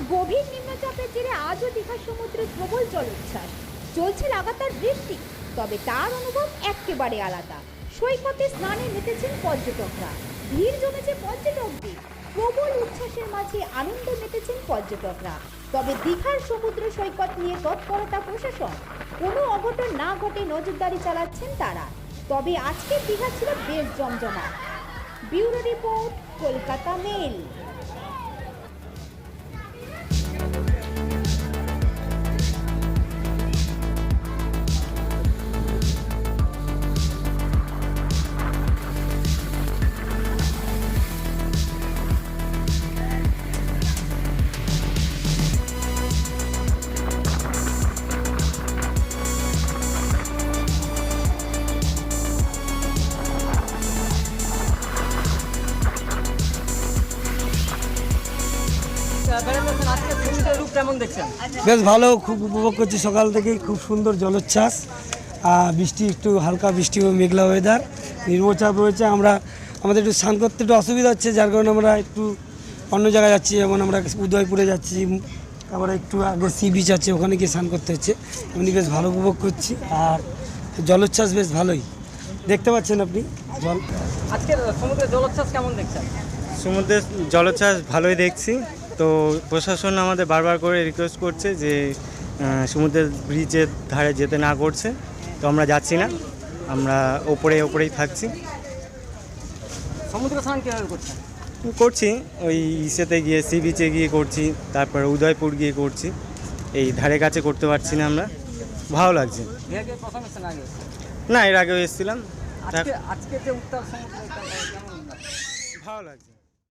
গভীর নিম্নচাপের জেরে আজও দীঘার সমুদ্রে প্রবল জলোচ্ছ্বাস, চলছে লাগাতার বৃষ্টি, তবে তার অনুভব একেবারে আলাদা। সৈকতে স্নানে মেতেছেন পর্যটকরা, ভিড় জমেছে পর্যটকদের, প্রবল উচ্ছ্বাসের মাঝে আনন্দে মেতেছেন পর্যটকরা। তবে দীঘার সমুদ্র সৈকত নিয়ে তৎপরতা প্রশাসন, কোনো অঘটন না ঘটে নজরদারি চালাচ্ছেন তারা। তবে আজকের দীঘা ছিল বেশ জমজমাট। Bureau report, Kolkata mail. বেশ ভালো, খুব উপভোগ করছি সকাল থেকেই। খুব সুন্দর জলোচ্ছ্বাস, বৃষ্টি, একটু হালকা বৃষ্টি ও মেঘলা ওয়েদার, নিম্নচাপ রয়েছে। আমাদের একটু স্নান করতে একটু অসুবিধা হচ্ছে, যার কারণে আমরা একটু অন্য জায়গায় যাচ্ছি, যেমন আমরা উদয়পুরে যাচ্ছি, তারপরে একটু আগে সি বিচ আছে, ওখানে গিয়ে স্নান করতে হচ্ছে। এমনি বেশ ভালো উপভোগ করছি, আর জলোচ্ছ্বাস বেশ ভালোই দেখতে পাচ্ছেন আপনি। আজকে সমুদ্রের জলোচ্ছ্বাস কেমন দেখছেন? সমুদ্রের জলোচ্ছ্বাস ভালোই দেখছি। তো প্রশাসন আমাদের বারবার করে রিকোয়েস্ট করছে যে সমুদ্রের ব্রিজের ধারে যেতে না করছে, তো আমরা যাচ্ছি না, আমরা ওপরেই থাকছি। সমুদ্র স্নান কীভাবে করছেন? করছি ওই ইসেতে গিয়ে, সি বিচে গিয়ে করছি, তারপরে উদয়পুর গিয়ে করছি। এই ধারে কাছে করতে পারছি না আমরা, ভালো লাগছে। প্রথম এসেছেন আগে? না, এর আগেও এসেছিলাম। আজকে যে উত্তাল সমুদ্র, কেমন ভালো লাগছে।